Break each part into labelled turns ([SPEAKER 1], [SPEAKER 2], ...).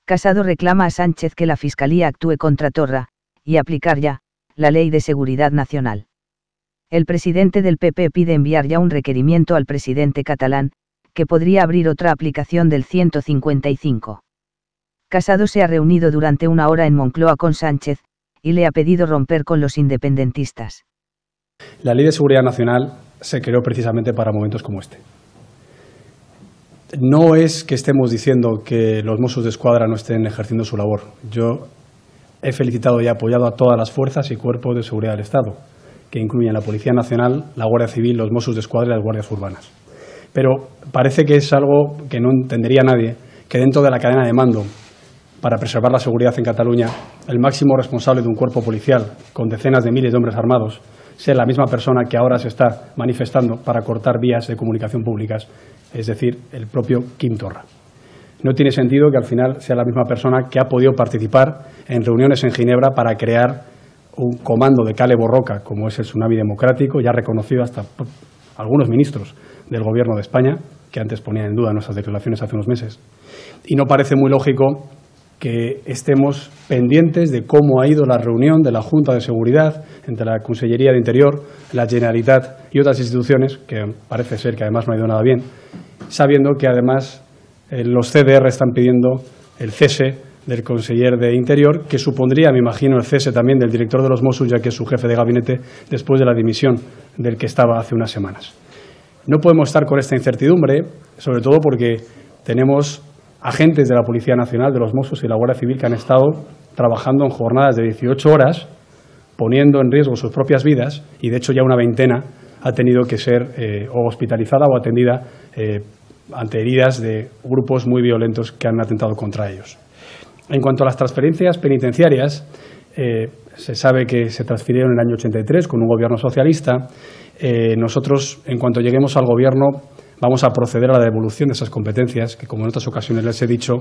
[SPEAKER 1] Casado reclama a Sánchez que la Fiscalía actúe contra Torra, y aplicar ya, la Ley de Seguridad Nacional. El presidente del PP pide enviar ya un requerimiento al presidente catalán, que podría abrir otra aplicación del 155. Casado se ha reunido durante una hora en Moncloa con Sánchez, y le ha pedido romper con los independentistas.
[SPEAKER 2] La Ley de Seguridad Nacional se creó precisamente para momentos como este. No es que estemos diciendo que los Mossos d'Esquadra no estén ejerciendo su labor. Yo he felicitado y apoyado a todas las fuerzas y cuerpos de seguridad del Estado, que incluyen la Policía Nacional, la Guardia Civil, los Mossos d'Esquadra y las guardias urbanas. Pero parece que es algo que no entendería nadie, que dentro de la cadena de mando, para preservar la seguridad en Cataluña, el máximo responsable de un cuerpo policial con decenas de miles de hombres armados sea la misma persona que ahora se está manifestando para cortar vías de comunicación públicas, es decir, el propio Quim Torra. No tiene sentido que al final sea la misma persona que ha podido participar en reuniones en Ginebra para crear un comando de Kale Borroka, como es el Tsunami Democrático, ya reconocido hasta por algunos ministros del Gobierno de España, que antes ponían en duda nuestras declaraciones hace unos meses. Y no parece muy lógico que estemos pendientes de cómo ha ido la reunión de la Junta de Seguridad entre la Consellería de Interior, la Generalitat y otras instituciones, que parece ser que además no ha ido nada bien, sabiendo que además los CDR están pidiendo el cese del conseller de Interior, que supondría, me imagino, el cese también del director de los Mossos, ya que es su jefe de gabinete, después de la dimisión del que estaba hace unas semanas. No podemos estar con esta incertidumbre, sobre todo porque tenemos agentes de la Policía Nacional, de los Mossos y la Guardia Civil que han estado trabajando en jornadas de 18 horas, poniendo en riesgo sus propias vidas, y de hecho ya una veintena ha tenido que ser o hospitalizada o atendida ante heridas de grupos muy violentos que han atentado contra ellos. En cuanto a las transferencias penitenciarias, se sabe que se transfirieron en el año 83 con un gobierno socialista. Nosotros, en cuanto lleguemos al gobierno, vamos a proceder a la devolución de esas competencias, que como en otras ocasiones les he dicho,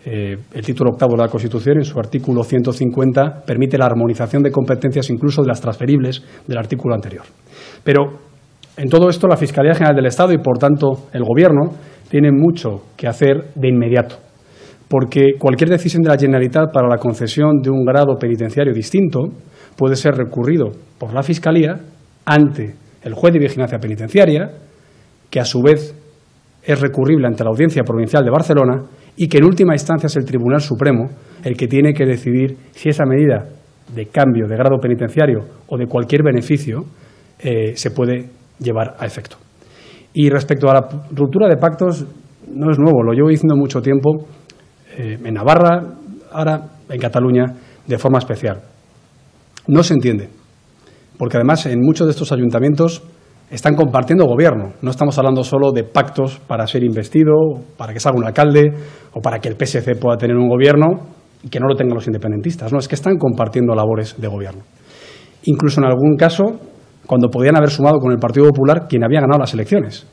[SPEAKER 2] el título octavo de la Constitución, en su artículo 150, permite la armonización de competencias incluso de las transferibles del artículo anterior. Pero en todo esto la Fiscalía General del Estado y, por tanto, el Gobierno tienen mucho que hacer de inmediato, porque cualquier decisión de la Generalitat para la concesión de un grado penitenciario distinto puede ser recurrido por la Fiscalía ante el juez de vigilancia penitenciaria, que a su vez es recurrible ante la Audiencia Provincial de Barcelona y que en última instancia es el Tribunal Supremo el que tiene que decidir si esa medida de cambio de grado penitenciario o de cualquier beneficio se puede llevar a efecto. Y respecto a la ruptura de pactos, no es nuevo, lo llevo diciendo mucho tiempo, en Navarra, ahora en Cataluña, de forma especial. No se entiende, porque además en muchos de estos ayuntamientos están compartiendo gobierno. No estamos hablando solo de pactos para ser investido, para que salga un alcalde o para que el PSC pueda tener un gobierno y que no lo tengan los independentistas. No, es que están compartiendo labores de gobierno. Incluso en algún caso, cuando podían haber sumado con el Partido Popular quien había ganado las elecciones.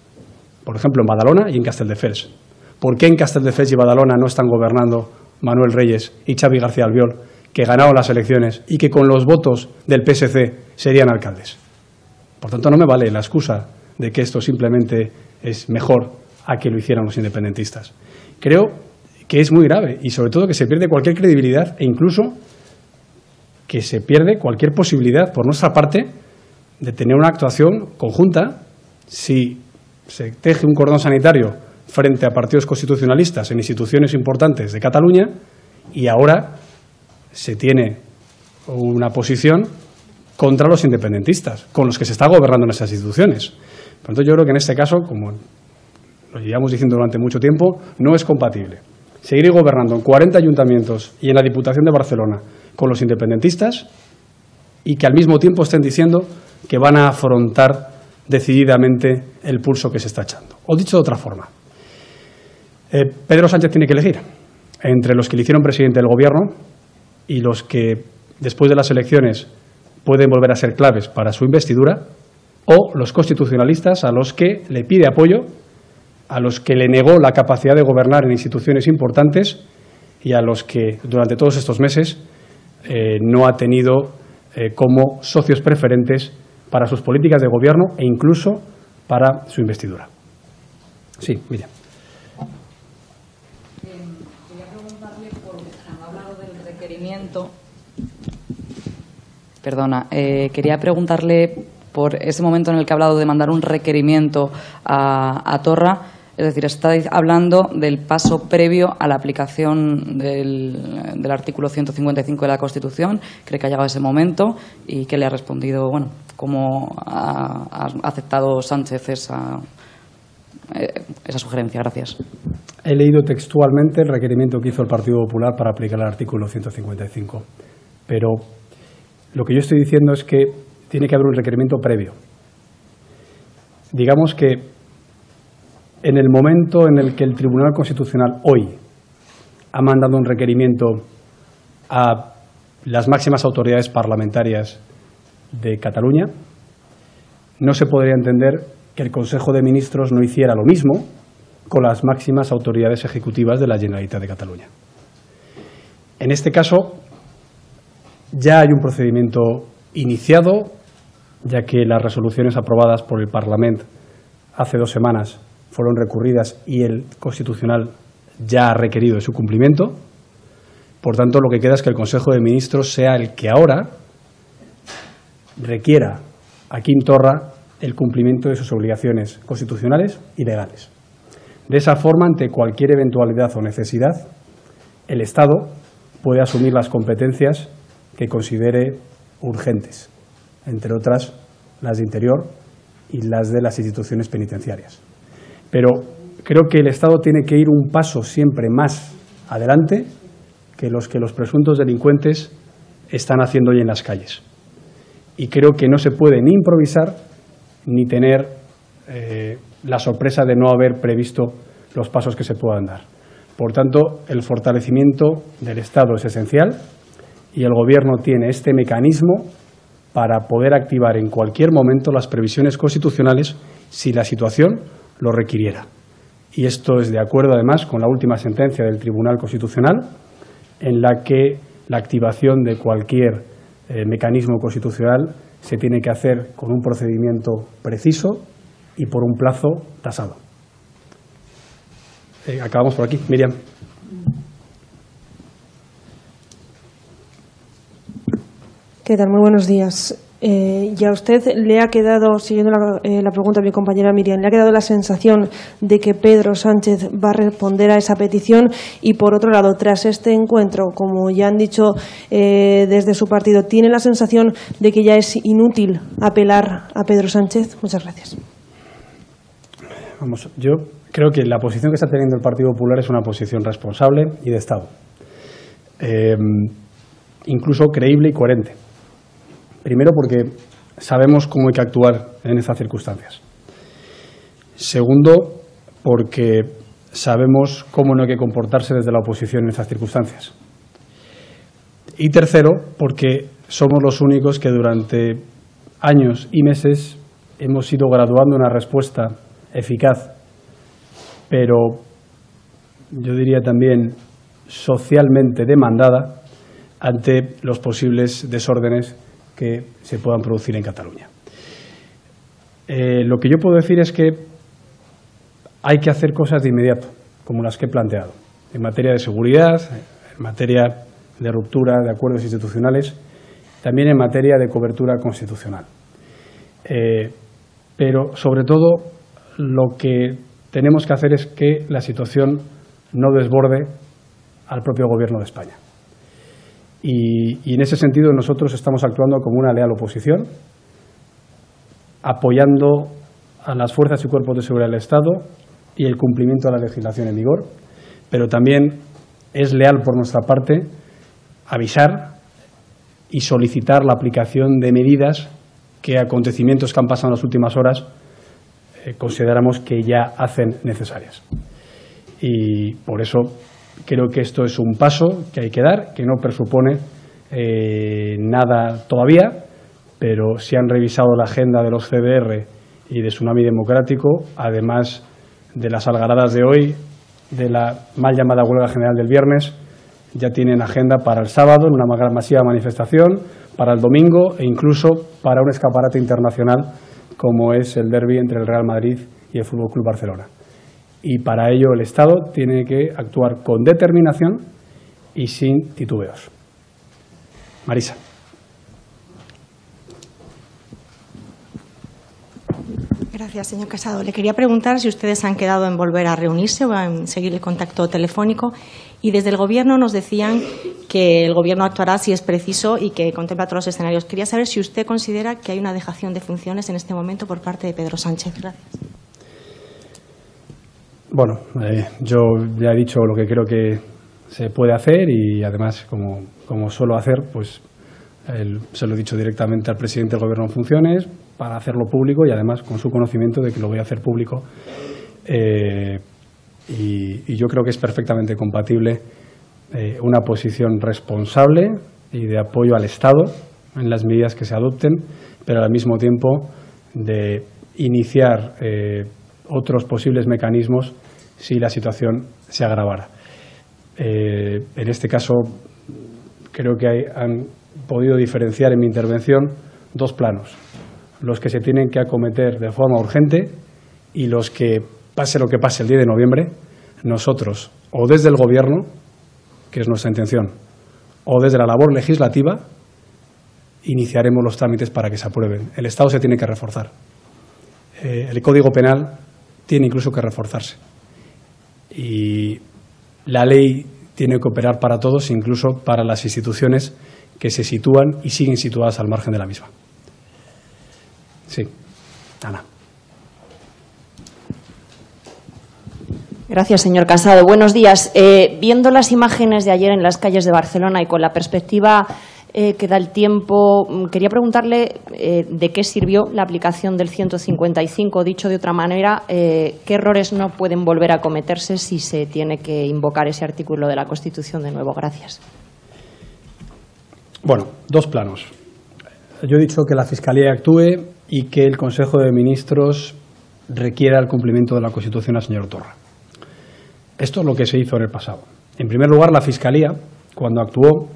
[SPEAKER 2] Por ejemplo, en Badalona y en Castelldefels. ¿Por qué en Castelldefels y Badalona no están gobernando Manuel Reyes y Xavi García Albiol, que ganaron las elecciones y que con los votos del PSC serían alcaldes? Por tanto, no me vale la excusa de que esto simplemente es mejor a que lo hicieran los independentistas. Creo que es muy grave y, sobre todo, que se pierde cualquier credibilidad e incluso que se pierde cualquier posibilidad por nuestra parte de tener una actuación conjunta si se teje un cordón sanitario frente a partidos constitucionalistas en instituciones importantes de Cataluña y ahora se tiene una posición contra los independentistas, con los que se está gobernando en esas instituciones. Por lo tanto, yo creo que en este caso, como lo llevamos diciendo durante mucho tiempo, no es compatible seguir gobernando en 40 ayuntamientos y en la Diputación de Barcelona con los independentistas y que al mismo tiempo estén diciendo que van a afrontar decididamente el pulso que se está echando. O dicho de otra forma, Pedro Sánchez tiene que elegir entre los que le hicieron presidente del Gobierno y los que, después de las elecciones, pueden volver a ser claves para su investidura, o los constitucionalistas a los que le pide apoyo, a los que le negó la capacidad de gobernar en instituciones importantes y a los que durante todos estos meses no ha tenido como socios preferentes para sus políticas de gobierno e incluso para su investidura. Sí, Miriam.
[SPEAKER 3] Quería preguntarle Han hablado del requerimiento. Perdona, quería preguntarle por ese momento en el que ha hablado de mandar un requerimiento a Torra. Es decir, está hablando del paso previo a la aplicación del artículo 155 de la Constitución. ¿Cree que ha llegado ese momento? ¿Y qué le ha respondido? Bueno, ¿cómo ha aceptado Sánchez esa sugerencia? Gracias.
[SPEAKER 2] He leído textualmente el requerimiento que hizo el Partido Popular para aplicar el artículo 155. Pero lo que yo estoy diciendo es que tiene que haber un requerimiento previo. Digamos que en el momento en el que el Tribunal Constitucional hoy ha mandado un requerimiento a las máximas autoridades parlamentarias de Cataluña, no se podría entender que el Consejo de Ministros no hiciera lo mismo con las máximas autoridades ejecutivas de la Generalitat de Cataluña. En este caso, ya hay un procedimiento iniciado, ya que las resoluciones aprobadas por el Parlamento hace 2 semanas fueron recurridas y el Constitucional ya ha requerido de su cumplimiento. Por tanto, lo que queda es que el Consejo de Ministros sea el que ahora requiera a Quim Torra el cumplimiento de sus obligaciones constitucionales y legales. De esa forma, ante cualquier eventualidad o necesidad, el Estado puede asumir las competencias que considere urgentes, entre otras las de Interior y las de las instituciones penitenciarias. Pero creo que el Estado tiene que ir un paso siempre más adelante que los presuntos delincuentes están haciendo hoy en las calles. Y creo que no se puede ni improvisar ni tener la sorpresa de no haber previsto los pasos que se puedan dar. Por tanto, el fortalecimiento del Estado es esencial y el Gobierno tiene este mecanismo para poder activar en cualquier momento las previsiones constitucionales si la situación lo requiriera. Y esto es de acuerdo, además, con la última sentencia del Tribunal Constitucional, en la que la activación de cualquier mecanismo constitucional se tiene que hacer con un procedimiento preciso y por un plazo tasado. Acabamos por aquí. Miriam.
[SPEAKER 4] ¿Qué tal? Muy buenos días. Y a usted le ha quedado, siguiendo la pregunta de mi compañera Miriam, le ha quedado la sensación de que Pedro Sánchez va a responder a esa petición y, por otro lado, tras este encuentro, como ya han dicho desde su partido, ¿tiene la sensación de que ya es inútil apelar a Pedro Sánchez? Muchas gracias.
[SPEAKER 2] Vamos, yo creo que la posición que está teniendo el Partido Popular es una posición responsable y de Estado, incluso creíble y coherente. Primero, porque sabemos cómo hay que actuar en estas circunstancias. Segundo, porque sabemos cómo no hay que comportarse desde la oposición en estas circunstancias. Y tercero, porque somos los únicos que durante años y meses hemos ido graduando una respuesta eficaz, pero yo diría también socialmente demandada ante los posibles desórdenes que se puedan producir en Cataluña. Lo que yo puedo decir es que hay que hacer cosas de inmediato, como las que he planteado, en materia de seguridad, en materia de ruptura de acuerdos institucionales, también en materia de cobertura constitucional. Pero, sobre todo, lo que tenemos que hacer es que la situación no desborde al propio Gobierno de España. Y en ese sentido nosotros estamos actuando como una leal oposición, apoyando a las fuerzas y cuerpos de seguridad del Estado y el cumplimiento de la legislación en vigor, pero también es leal por nuestra parte avisar y solicitar la aplicación de medidas que acontecimientos que han pasado en las últimas horas consideramos que ya hacen necesarias. Y por eso creo que esto es un paso que hay que dar, que no presupone nada todavía, pero si han revisado la agenda de los CDR y de Tsunami Democrático, además de las algaradas de hoy, de la mal llamada huelga general del viernes, ya tienen agenda para el sábado en una masiva manifestación, para el domingo e incluso para un escaparate internacional como es el derbi entre el Real Madrid y el Fútbol Club Barcelona. Y para ello el Estado tiene que actuar con determinación y sin titubeos. Marisa.
[SPEAKER 5] Gracias, señor Casado. Le quería preguntar si ustedes han quedado en volver a reunirse o en seguir el contacto telefónico. Y desde el Gobierno nos decían que el Gobierno actuará si es preciso y que contempla todos los escenarios. Quería saber si usted considera que hay una dejación de funciones en este momento por parte de Pedro Sánchez. Gracias.
[SPEAKER 2] Bueno, yo ya he dicho lo que creo que se puede hacer y además, como suelo hacer, pues se lo he dicho directamente al presidente del Gobierno en funciones para hacerlo público y además con su conocimiento de que lo voy a hacer público. Y yo creo que es perfectamente compatible una posición responsable y de apoyo al Estado en las medidas que se adopten, pero al mismo tiempo de iniciar otros posibles mecanismos si la situación se agravara. En este caso, creo que han podido diferenciar en mi intervención dos planos: los que se tienen que acometer de forma urgente y los que, pase lo que pase el 10 de noviembre, nosotros, o desde el Gobierno, que es nuestra intención, o desde la labor legislativa, iniciaremos los trámites para que se aprueben. El Estado se tiene que reforzar. El Código Penal tiene incluso que reforzarse. Y la ley tiene que operar para todos, incluso para las instituciones que se sitúan y siguen situadas al margen de la misma. Sí, Ana.
[SPEAKER 6] Gracias, señor Casado. Buenos días. Viendo las imágenes de ayer en las calles de Barcelona y con la perspectiva que da el tiempo, quería preguntarle de qué sirvió la aplicación del 155. Dicho de otra manera, ¿qué errores no pueden volver a cometerse si se tiene que invocar ese artículo de la Constitución de nuevo? Gracias.
[SPEAKER 2] Bueno, dos planos. Yo he dicho que la Fiscalía actúe y que el Consejo de Ministros requiera el cumplimiento de la Constitución al señor Torra. Esto es lo que se hizo en el pasado. En primer lugar, la Fiscalía, cuando actuó,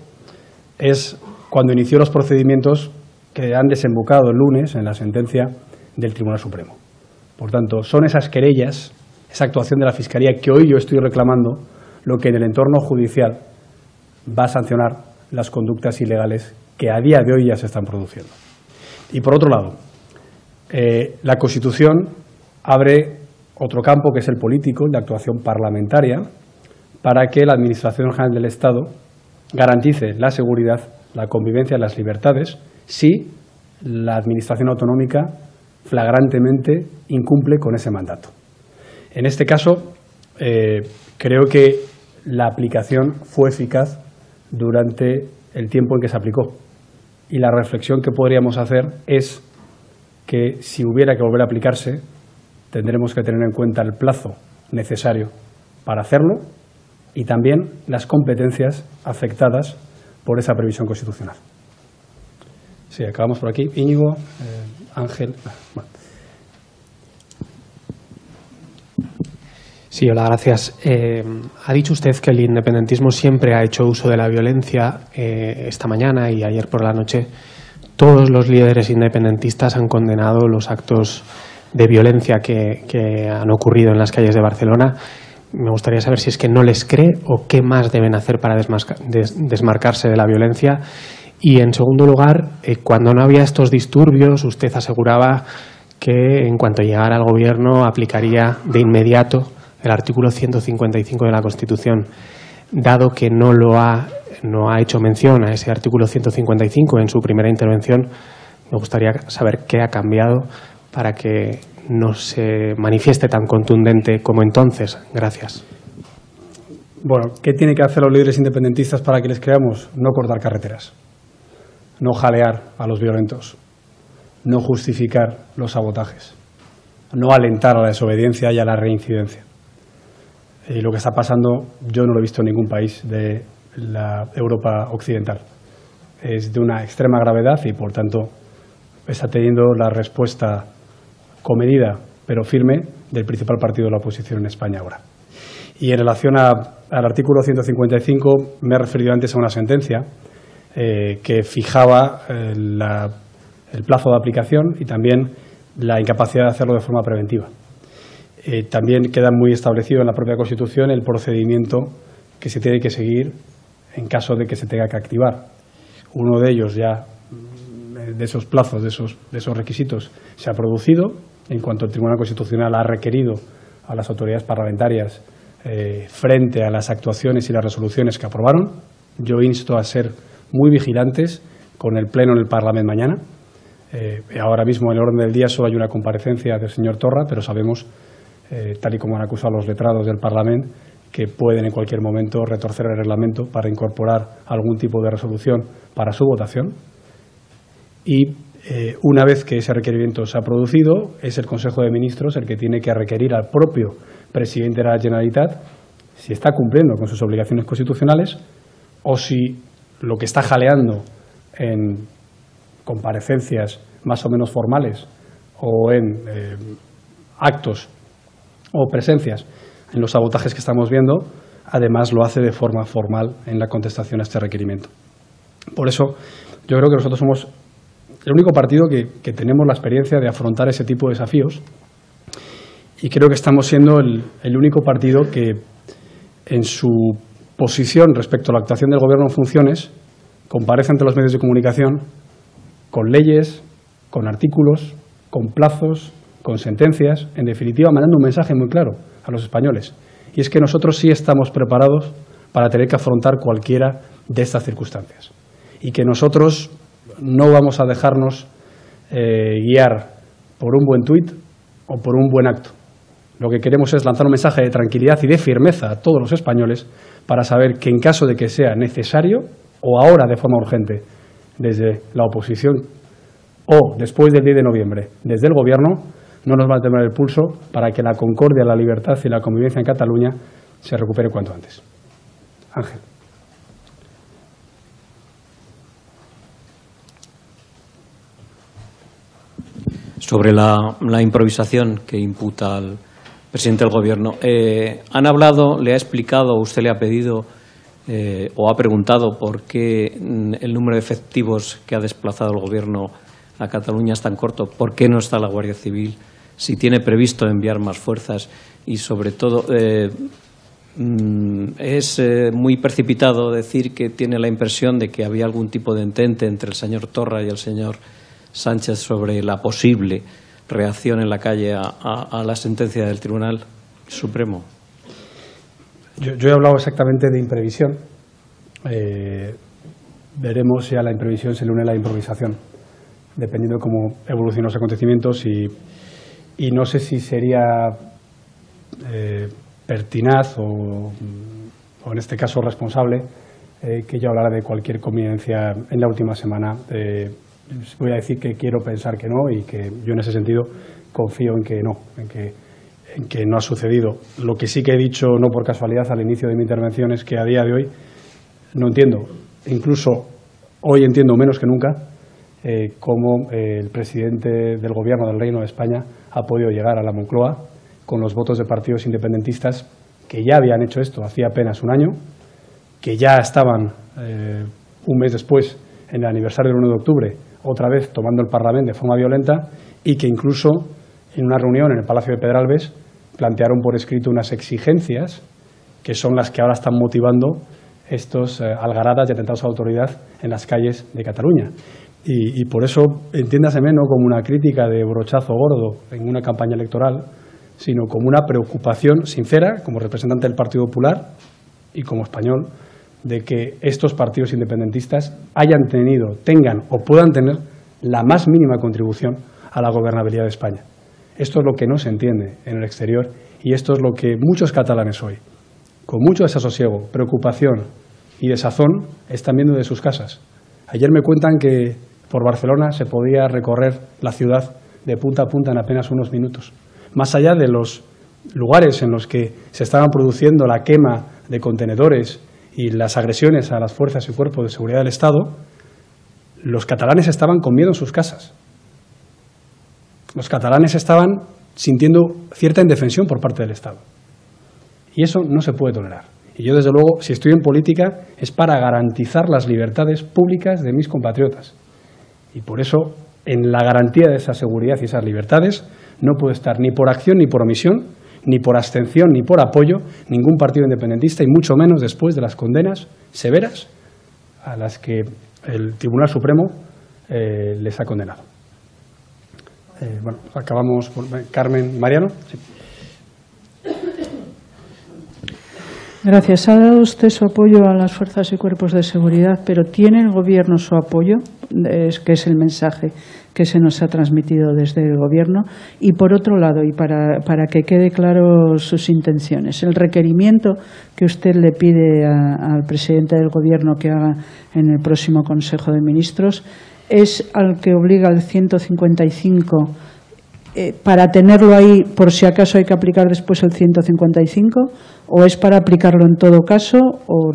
[SPEAKER 2] es cuando inició los procedimientos que han desembocado el lunes en la sentencia del Tribunal Supremo. Por tanto, son esas querellas, esa actuación de la Fiscalía que hoy yo estoy reclamando, lo que en el entorno judicial va a sancionar las conductas ilegales que a día de hoy ya se están produciendo. Y por otro lado, la Constitución abre otro campo, que es el político, de actuación parlamentaria, para que la Administración General del Estado garantice la seguridad, la convivencia y las libertades si la Administración autonómica flagrantemente incumple con ese mandato. En este caso, creo que la aplicación fue eficaz durante el tiempo en que se aplicó. Y la reflexión que podríamos hacer es que si hubiera que volver a aplicarse, tendremos que tener en cuenta el plazo necesario para hacerlo y también las competencias afectadas por esa previsión constitucional. Sí, acabamos por aquí. Íñigo, Ángel. Bueno.
[SPEAKER 7] Sí, hola, gracias. Ha dicho usted que el independentismo siempre ha hecho uso de la violencia. Esta mañana y ayer por la noche todos los líderes independentistas han condenado los actos de violencia que han ocurrido en las calles de Barcelona. Me gustaría saber si es que no les cree o qué más deben hacer para desmarcarse de la violencia. Y, en segundo lugar, cuando no había estos disturbios, usted aseguraba que en cuanto llegara al Gobierno aplicaría de inmediato el artículo 155 de la Constitución. Dado que no ha hecho mención a ese artículo 155 en su primera intervención, me gustaría saber qué ha cambiado para que no se manifieste tan contundente como entonces. Gracias.
[SPEAKER 2] Bueno, ¿qué tienen que hacer los líderes independentistas para que les creamos? No cortar carreteras, no jalear a los violentos, no justificar los sabotajes, no alentar a la desobediencia y a la reincidencia. Y lo que está pasando yo no lo he visto en ningún país de la Europa occidental. Es de una extrema gravedad y, por tanto, está teniendo la respuesta comedida pero firme del principal partido de la oposición en España ahora. Y en relación al artículo 155, me he referido antes a una sentencia que fijaba el plazo de aplicación y también la incapacidad de hacerlo de forma preventiva. También queda muy establecido en la propia Constitución el procedimiento que se tiene que seguir en caso de que se tenga que activar. Uno de ellos ya, de esos plazos, de esos requisitos, se ha producido en cuanto el Tribunal Constitucional ha requerido a las autoridades parlamentarias frente a las actuaciones y las resoluciones que aprobaron. Yo insto a ser muy vigilantes con el Pleno en el Parlamento mañana. Ahora mismo en el orden del día solo hay una comparecencia del señor Torra, pero sabemos, tal y como han acusado los letrados del Parlamento, que pueden en cualquier momento retorcer el reglamento para incorporar algún tipo de resolución para su votación. Y una vez que ese requerimiento se ha producido, es el Consejo de Ministros el que tiene que requerir al propio presidente de la Generalitat si está cumpliendo con sus obligaciones constitucionales o si lo que está jaleando en comparecencias más o menos formales o en actos o presencias en los sabotajes que estamos viendo, además lo hace de forma formal en la contestación a este requerimiento. Por eso yo creo que nosotros somos el único partido que tenemos la experiencia de afrontar ese tipo de desafíos, y creo que estamos siendo el único partido que en su posición respecto a la actuación del Gobierno en funciones comparece ante los medios de comunicación con leyes, con artículos, con plazos, con sentencias, en definitiva mandando un mensaje muy claro a los españoles, y es que nosotros sí estamos preparados para tener que afrontar cualquiera de estas circunstancias y que nosotros no vamos a dejarnos guiar por un buen tuit o por un buen acto. Lo que queremos es lanzar un mensaje de tranquilidad y de firmeza a todos los españoles para saber que en caso de que sea necesario o ahora de forma urgente desde la oposición o después del 10 de noviembre desde el Gobierno, no nos va a temblar el pulso para que la concordia, la libertad y la convivencia en Cataluña se recupere cuanto antes. Ángel.
[SPEAKER 8] Sobre la improvisación que imputa al presidente del Gobierno, han hablado, le ha explicado, usted le ha pedido o ha preguntado por qué el número de efectivos que ha desplazado el Gobierno a Cataluña es tan corto, por qué no está la Guardia Civil, si tiene previsto enviar más fuerzas y, sobre todo, es muy precipitado decir que tiene la impresión de que había algún tipo de entente entre el señor Torra y el señor Sánchez sobre la posible reacción en la calle a la sentencia del Tribunal Supremo.
[SPEAKER 2] Yo he hablado exactamente de imprevisión. Veremos si a la imprevisión se le une la improvisación, dependiendo de cómo evolucionan los acontecimientos, y no sé si sería pertinaz o en este caso responsable que yo hablara de cualquier convivencia en la última semana. Voy a decir que quiero pensar que no, y que yo en ese sentido confío en que no, en que no ha sucedido. Lo que sí que he dicho, no por casualidad, al inicio de mi intervención, es que a día de hoy no entiendo, incluso hoy entiendo menos que nunca, cómo el presidente del Gobierno del Reino de España ha podido llegar a la Moncloa con los votos de partidos independentistas que ya habían hecho esto hacía apenas un año, que ya estaban un mes después, en el aniversario del 1 de octubre, otra vez tomando el Parlamento de forma violenta, y que incluso en una reunión en el Palacio de Pedralbes plantearon por escrito unas exigencias que son las que ahora están motivando estos algaradas y atentados a la autoridad en las calles de Cataluña. Y por eso, entiéndaseme, no como una crítica de brochazo gordo en una campaña electoral, sino como una preocupación sincera, como representante del Partido Popular y como español, de que estos partidos independentistas tengan o puedan tener la más mínima contribución a la gobernabilidad de España. Esto es lo que no se entiende en el exterior, y esto es lo que muchos catalanes hoy, con mucho desasosiego, preocupación y desazón, están viendo de sus casas. Ayer me cuentan que por Barcelona se podía recorrer la ciudad de punta a punta en apenas unos minutos. Más allá de los lugares en los que se estaban produciendo la quema de contenedores y las agresiones a las fuerzas y cuerpos de seguridad del Estado, los catalanes estaban con miedo en sus casas. Los catalanes estaban sintiendo cierta indefensión por parte del Estado. Y eso no se puede tolerar. Y yo, desde luego, si estoy en política, es para garantizar las libertades públicas de mis compatriotas. Y por eso, en la garantía de esa seguridad y esas libertades, no puedo estar ni por acción ni por omisión ni por abstención ni por apoyo, ningún partido independentista, y mucho menos después de las condenas severas a las que el Tribunal Supremo les ha condenado. Bueno, acabamos por Carmen. Mariano. Sí.
[SPEAKER 9] Gracias. Ha dado usted su apoyo a las fuerzas y cuerpos de seguridad, pero ¿tiene el Gobierno su apoyo? Que es el mensaje que se nos ha transmitido desde el Gobierno. Y por otro lado, y para que quede claro sus intenciones, el requerimiento que usted le pide al presidente del Gobierno que haga en el próximo Consejo de Ministros es al que obliga el 155 para tenerlo ahí por si acaso hay que aplicar después el 155, o es para aplicarlo en todo caso, o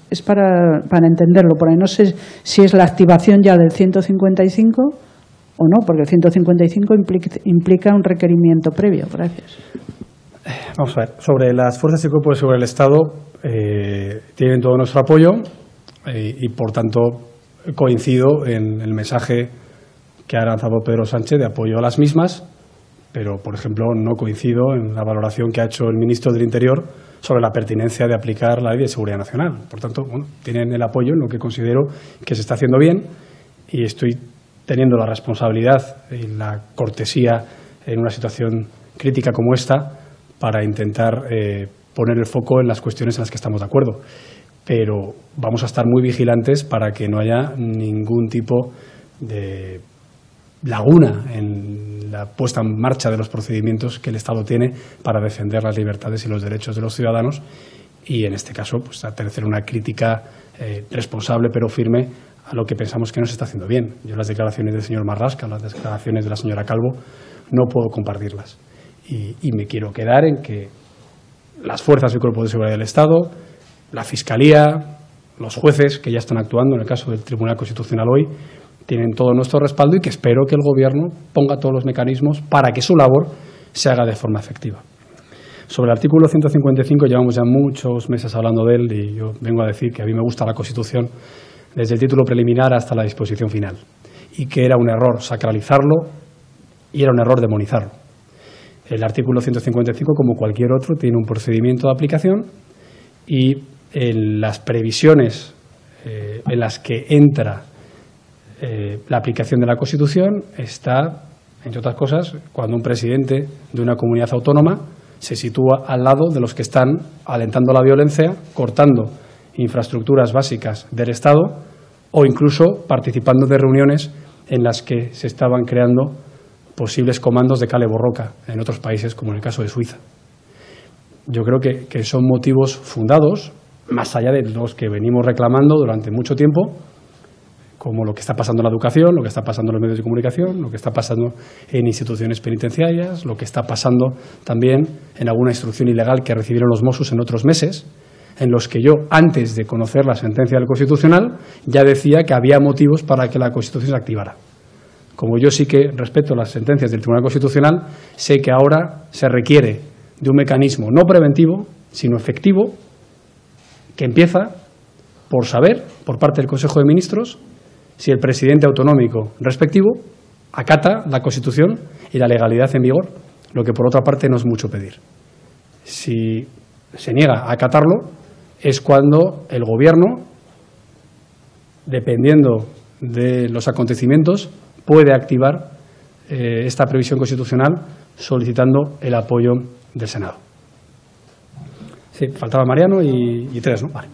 [SPEAKER 9] es para entenderlo. Por ahí no sé si es la activación ya del 155 o no, porque el 155 implica un requerimiento previo. Gracias.
[SPEAKER 2] Vamos a ver. Sobre las fuerzas y cuerpos de seguridad del Estado, tienen todo nuestro apoyo y por tanto coincido en el mensaje que ha lanzado Pedro Sánchez de apoyo a las mismas, pero, por ejemplo, no coincido en la valoración que ha hecho el ministro del Interior sobre la pertinencia de aplicar la Ley de Seguridad Nacional. Por tanto, bueno, tienen el apoyo en lo que considero que se está haciendo bien, y estoy teniendo la responsabilidad y la cortesía en una situación crítica como esta para intentar poner el foco en las cuestiones en las que estamos de acuerdo. Pero vamos a estar muy vigilantes para que no haya ningún tipo de laguna en la puesta en marcha de los procedimientos que el Estado tiene para defender las libertades y los derechos de los ciudadanos, y en este caso pues hacer una crítica responsable pero firme a lo que pensamos que no se está haciendo bien. Yo las declaraciones del señor Marlaska, las declaraciones de la señora Calvo, no puedo compartirlas, y me quiero quedar en que las fuerzas y cuerpos de seguridad del Estado, la Fiscalía, los jueces que ya están actuando en el caso del Tribunal Constitucional hoy, tienen todo nuestro respaldo, y que espero que el Gobierno ponga todos los mecanismos para que su labor se haga de forma efectiva. Sobre el artículo 155 llevamos ya muchos meses hablando de él, y yo vengo a decir que a mí me gusta la Constitución desde el título preliminar hasta la disposición final, y que era un error sacralizarlo y era un error demonizarlo. El artículo 155, como cualquier otro, tiene un procedimiento de aplicación, y en las previsiones en las que entra la aplicación de la Constitución está, entre otras cosas, cuando un presidente de una comunidad autónoma se sitúa al lado de los que están alentando la violencia, cortando infraestructuras básicas del Estado, o incluso participando de reuniones en las que se estaban creando posibles comandos de Kale Borroka en otros países, como en el caso de Suiza. Yo creo que son motivos fundados, más allá de los que venimos reclamando durante mucho tiempo, como lo que está pasando en la educación, lo que está pasando en los medios de comunicación, lo que está pasando en instituciones penitenciarias, lo que está pasando también en alguna instrucción ilegal que recibieron los Mossos en otros meses, en los que yo, antes de conocer la sentencia del Constitucional, ya decía que había motivos para que la Constitución se activara. Como yo sí que respeto las sentencias del Tribunal Constitucional, sé que ahora se requiere de un mecanismo no preventivo, sino efectivo, que empieza por saber, por parte del Consejo de Ministros, si el presidente autonómico respectivo acata la Constitución y la legalidad en vigor, lo que por otra parte no es mucho pedir. Si se niega a acatarlo, es cuando el Gobierno, dependiendo de los acontecimientos, puede activar esta previsión constitucional solicitando el apoyo del Senado. Sí, faltaba Mariano y tres, ¿no? Vale.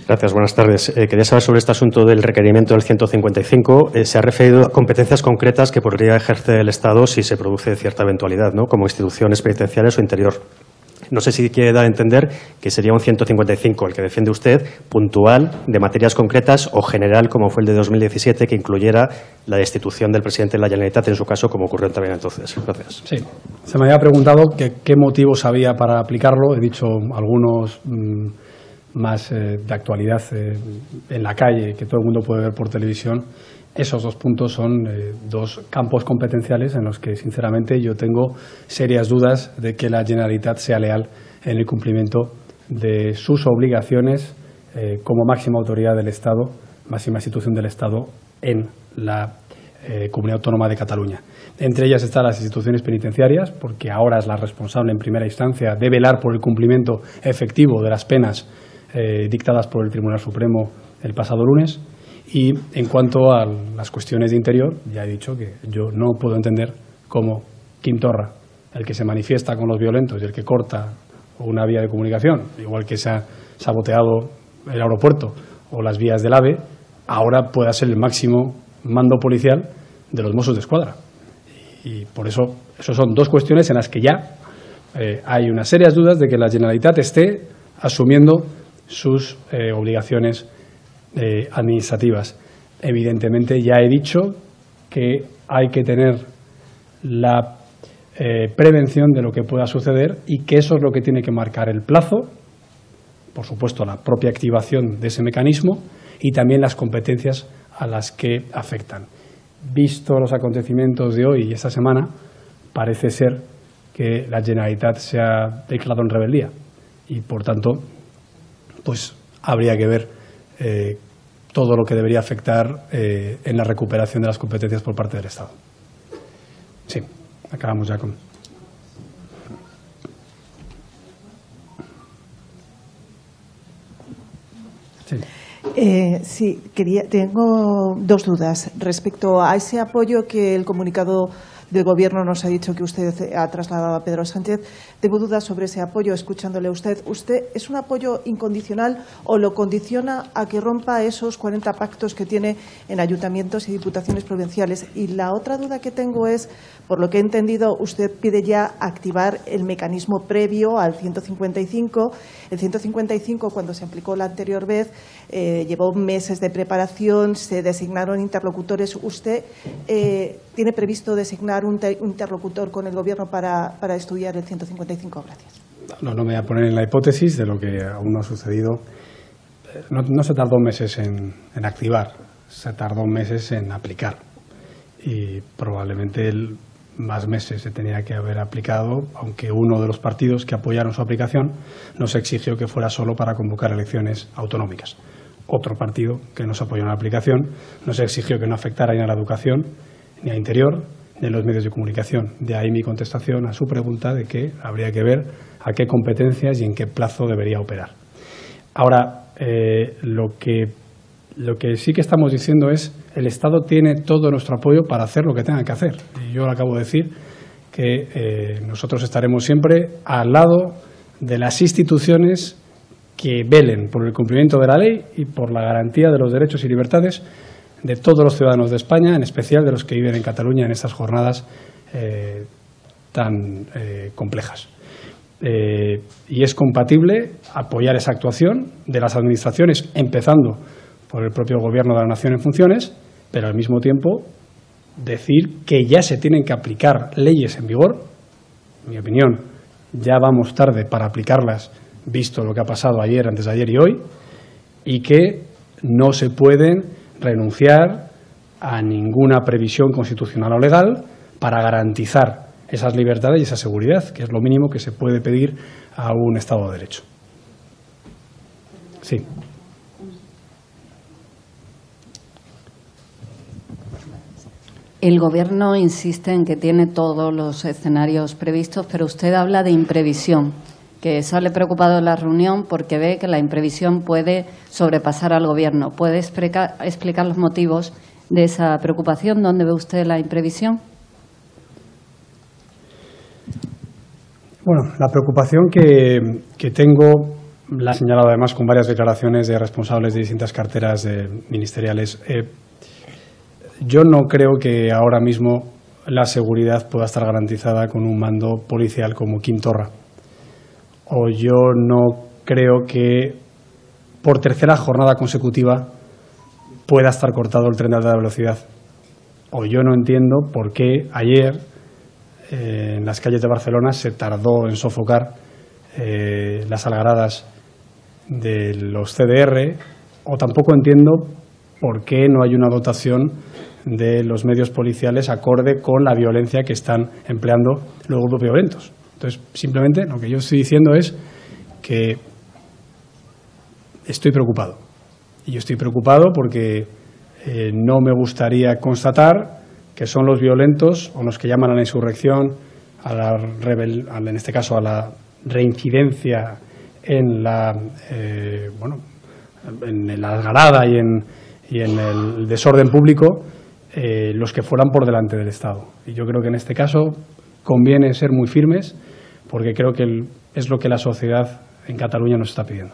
[SPEAKER 10] Gracias, buenas tardes. Quería saber sobre este asunto del requerimiento del 155. Se ha referido a competencias concretas que podría ejercer el Estado si se produce cierta eventualidad, ¿no?, como instituciones penitenciarias o interior. No sé si quiere dar a entender que sería un 155 el que defiende usted, puntual, de materias concretas, o general, como fue el de 2017, que incluyera la destitución del presidente de la Generalitat, en su caso, como ocurrió también entonces. Gracias.
[SPEAKER 2] Sí, se me había preguntado qué motivos había para aplicarlo. He dicho algunos más de actualidad en la calle, que todo el mundo puede ver por televisión. Esos dos puntos son dos campos competenciales en los que, sinceramente, yo tengo serias dudas de que la Generalitat sea leal en el cumplimiento de sus obligaciones como máxima autoridad del Estado, máxima institución del Estado, en la Comunidad Autónoma de Cataluña. Entre ellas están las instituciones penitenciarias, porque ahora es la responsable en primera instancia de velar por el cumplimiento efectivo de las penas dictadas por el Tribunal Supremo el pasado lunes. Y en cuanto a las cuestiones de interior, ya he dicho que yo no puedo entender cómo Quim Torra, el que se manifiesta con los violentos y el que corta una vía de comunicación, igual que se ha saboteado el aeropuerto o las vías del AVE, ahora pueda ser el máximo mando policial de los Mossos d'Esquadra. Y por eso, esos son dos cuestiones en las que ya hay unas serias dudas de que la Generalitat esté asumiendo sus obligaciones administrativas. Evidentemente, ya he dicho que hay que tener la prevención de lo que pueda suceder y que eso es lo que tiene que marcar el plazo, por supuesto, la propia activación de ese mecanismo y también las competencias a las que afectan. Visto los acontecimientos de hoy y esta semana, parece ser que la Generalitat se ha declarado en rebeldía y, por tanto, pues habría que ver todo lo que debería afectar en la recuperación de las competencias por parte del Estado. Sí, acabamos ya con... Sí.
[SPEAKER 11] Sí, tengo dos dudas respecto a ese apoyo que el comunicado del Gobierno nos ha dicho que usted ha trasladado a Pedro Sánchez. Tengo dudas sobre ese apoyo, escuchándole a usted. ¿Usted es un apoyo incondicional o lo condiciona a que rompa esos 40 pactos que tiene en ayuntamientos y diputaciones provinciales? Y la otra duda que tengo es, por lo que he entendido, usted pide ya activar el mecanismo previo al 155. El 155, cuando se aplicó la anterior vez, llevó meses de preparación, se designaron interlocutores. ¿Usted tiene previsto designar un interlocutor con el Gobierno para estudiar el 155? Gracias.
[SPEAKER 2] No me voy a poner en la hipótesis de lo que aún no ha sucedido. No se tardó meses en activar, se tardó meses en aplicar. Y probablemente más meses se tenía que haber aplicado, aunque uno de los partidos que apoyaron su aplicación nos exigió que fuera solo para convocar elecciones autonómicas. Otro partido que nos apoyó en la aplicación nos exigió que no afectara ni a la educación, ni a Interior, ni a los medios de comunicación. De ahí mi contestación a su pregunta de que habría que ver a qué competencias y en qué plazo debería operar. Ahora, lo que sí que estamos diciendo es el Estado tiene todo nuestro apoyo para hacer lo que tenga que hacer. Y yo le acabo de decir que nosotros estaremos siempre al lado de las instituciones que velen por el cumplimiento de la ley y por la garantía de los derechos y libertades de todos los ciudadanos de España, en especial de los que viven en Cataluña en estas jornadas tan complejas. Y es compatible apoyar esa actuación de las administraciones, empezando por el propio Gobierno de la Nación en funciones, pero al mismo tiempo decir que ya se tienen que aplicar leyes en vigor. En mi opinión, ya vamos tarde para aplicarlas, visto lo que ha pasado ayer, antes de ayer y hoy, y que no se pueden renunciar a ninguna previsión constitucional o legal para garantizar esas libertades y esa seguridad, que es lo mínimo que se puede pedir a un Estado de Derecho. Sí.
[SPEAKER 12] El Gobierno insiste en que tiene todos los escenarios previstos, pero usted habla de imprevisión, que sale preocupado en la reunión porque ve que la imprevisión puede sobrepasar al Gobierno. ¿Puede explicar los motivos de esa preocupación? ¿Dónde ve usted la imprevisión?
[SPEAKER 2] Bueno, la preocupación que tengo, la he señalado además con varias declaraciones de responsables de distintas carteras ministeriales. Yo no creo que ahora mismo la seguridad pueda estar garantizada con un mando policial como Quim Torra. O yo no creo que por tercera jornada consecutiva pueda estar cortado el tren de alta velocidad. O yo no entiendo por qué ayer en las calles de Barcelona se tardó en sofocar las algaradas de los CDR, o tampoco entiendo por qué no hay una dotación de los medios policiales acorde con la violencia que están empleando los grupos violentos. Entonces, simplemente lo que yo estoy diciendo es que estoy preocupado. Y yo estoy preocupado porque no me gustaría constatar que son los violentos o los que llaman a la insurrección, en este caso a la reincidencia en la en la algarada y en el desorden público, los que fueran por delante del Estado. Y yo creo que en este caso conviene ser muy firmes, porque creo que es lo que la sociedad en Cataluña nos está pidiendo.